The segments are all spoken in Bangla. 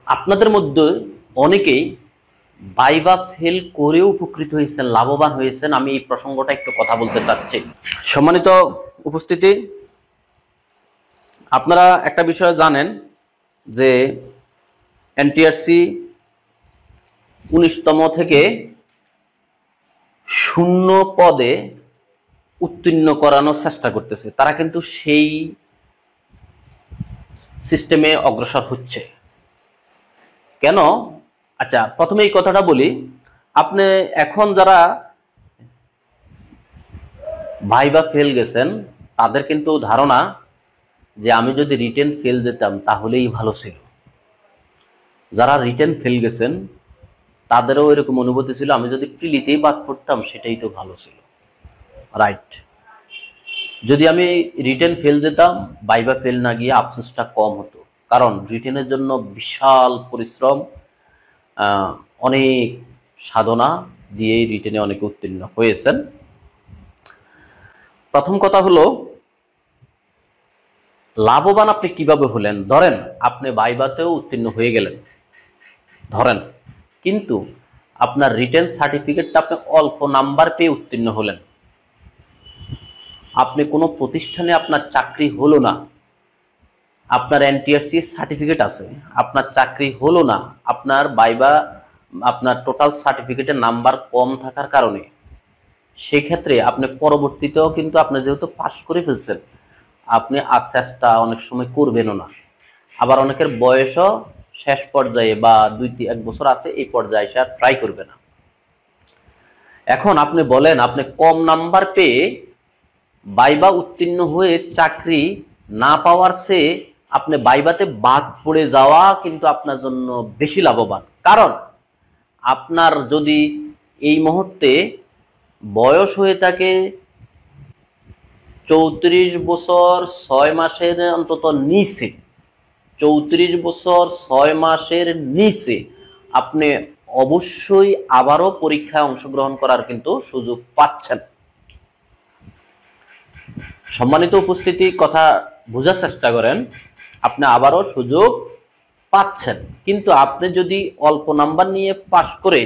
আপনাদের মধ্যে অনেকেই ভাইভা ফেল করেও উপকৃত হয়েছেন, লাভবান হয়েছেন। আমি এই প্রসঙ্গটা একটু কথা বলতে চাচ্ছি। সম্মানিত উপস্থিতি, আপনারা একটা বিষয় জানেন যে এনটিআরসি 19তম থেকে 0 পদে উত্তীর্ণ করানোর চেষ্টা করতেছে। তারা কিন্তু সেই সিস্টেমে অগ্রসর হচ্ছে। কেন? আচ্ছা, প্রথমে এই কথাটা বলি, আপনি এখন যারা ভাইভা ফেল গেছেন তাদের কিন্তু ধারণা যে আমি যদি রিটেন ফেল দিতাম তাহলেই ভালো ছিল। যারা রিটেন ফেল গেছেন তাদেরও এরকম অনুভূতি ছিল, আমি যদি প্রিলিতেই বাদ পড়তাম সেটাই তো ভালো ছিল। রাইট, যদি আমি রিটেন ফেল দিতাম ভাইভা ফেল না গিয়ে আফসোসটা কম হতো। কারণ রিটেনের জন্য বিশাল পরিশ্রম, অনেক সাধনা দিয়ে রিটেনে অনেকে উত্তীর্ণ হয়েছেন। প্রথম কথা হলো, লাভবান আপনি কিভাবে হলেন? ধরেন আপনি ভাইভাতেও উত্তীর্ণ হয়ে গেলেন, ধরেন, কিন্তু আপনার রিটেন সার্টিফিকেটটা আপনি অল্প নাম্বার পেয়ে উত্তীর্ণ হলেন। আপনি কোনো প্রতিষ্ঠানে আপনার চাকরি হলো না, আপনার এনটিআরসি সার্টিফিকেট আছে, আপনার চাকরি হলো না, আপনার ভাইভা আপনার টোটাল সার্টিফিকেটের নাম্বার কম থাকার কারণে, সেক্ষেত্রে আপনি পরবর্তীতেও কিন্তু আপনি যেহেতু পাস করে ফেলছেন, আপনি আর চেষ্টা অনেক সময় করবেনও না। আবার অনেকের বয়সও শেষ পর্যায়ে বা 2-1 বছর আছে, এই পর্যায়ে সে আর ট্রাই করবে না। এখন আপনি বলেন, আপনি কম নাম্বার পেয়ে ভাইভা উত্তীর্ণ হয়ে চাকরি না পাওয়ার চেয়ে আপনি ভাইভাতে বাদ পড়ে যাওয়া কিন্তু আপনার জন্য বেশি লাভবান। কারণ আপনার যদি এই মুহূর্তে বয়স হয়ে থাকে 34 বছর 6 মাসের অন্তত নিচে, 34 বছর 6 মাসের নিচে, আপনি অবশ্যই আবারও পরীক্ষায় অংশগ্রহণ করার কিন্তু সুযোগ পাচ্ছেন। সম্মানিত উপস্থিতি, কথা বোঝার চেষ্টা করেন, আপনি আবারও সুযোগ পাচ্ছেন। কিন্তু আপনি যদি অল্প নাম্বার নিয়ে পাশ করে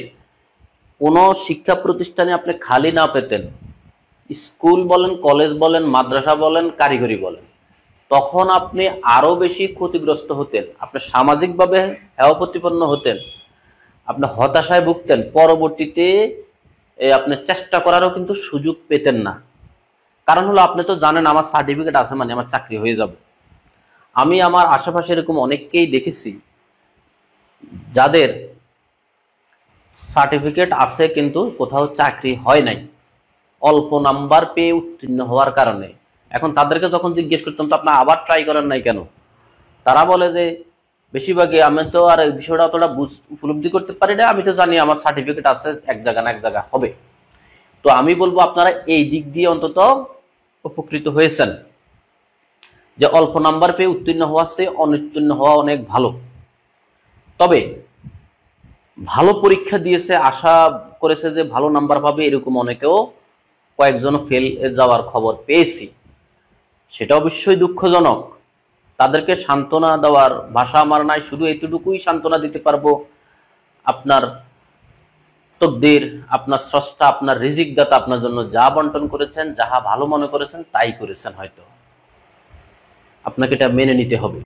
কোনো শিক্ষা প্রতিষ্ঠানে আপনি খালি না পেতেন, স্কুল বলেন, কলেজ বলেন, মাদ্রাসা বলেন, কারিগরি বলেন, তখন আপনি আরো বেশি ক্ষতিগ্রস্ত হতেন, আপনি সামাজিকভাবে হেয় প্রতিপন্ন হতেন, আপনি হতাশায় ভুগতেন, পরবর্তীতে আপনি চেষ্টা করারও কিন্তু সুযোগ পেতেন না। কারণ হলো, আপনি তো জানেন আমার সার্টিফিকেট আছে মানে আমার চাকরি হয়ে যাবে। আমি আমার আশেপাশে এরকম অনেককেই দেখেছি যাদের সার্টিফিকেট আছে কিন্তু কোথাও চাকরি হয় নাই, অল্প নাম্বার পেয়ে উত্তীর্ণ হওয়ার কারণে। এখন তাদেরকে যখন জিজ্ঞেস করতাম তো আপনি আবার ট্রাই করেন নাই কেন, তারা বলে যে বেশিরভাগই আমি তো আর এই বিষয়টা অতটা উপলব্ধি করতে পারি না, আমি তো জানি আমার সার্টিফিকেট আছে, এক জায়গা না এক জায়গা হবে। তো আমি বলবো আপনারা এই দিক দিয়ে অন্তত উপকৃত হয়েছেন যে অল্প নাম্বার পেয়ে উত্তীর্ণ হওয়ার চেয়ে অনুত্তীর্ণ হওয়া অনেক ভালো। তবে ভালো পরীক্ষা দিয়েছে, আশা করেছে যে ভালো নাম্বার পাবে, এরকম অনেকেও কয়েকজন ফেল যাওয়ার খবর পেয়েছি। সেটা অবশ্যই দুঃখজনক। তাদেরকে সান্ত্বনা দেওয়ার ভাষা আমার নাই, শুধু এতটুকুই সান্ত্বনা দিতে পারবো, আপনার তকদির, আপনার স্রষ্টা, আপনার রিজিক দাতা আপনার জন্য যা বন্টন করেছেন, যাহা ভালো মনে করেছেন তাই করেছেন, হয়তো আপনাকে এটা মেনে নিতে হবে।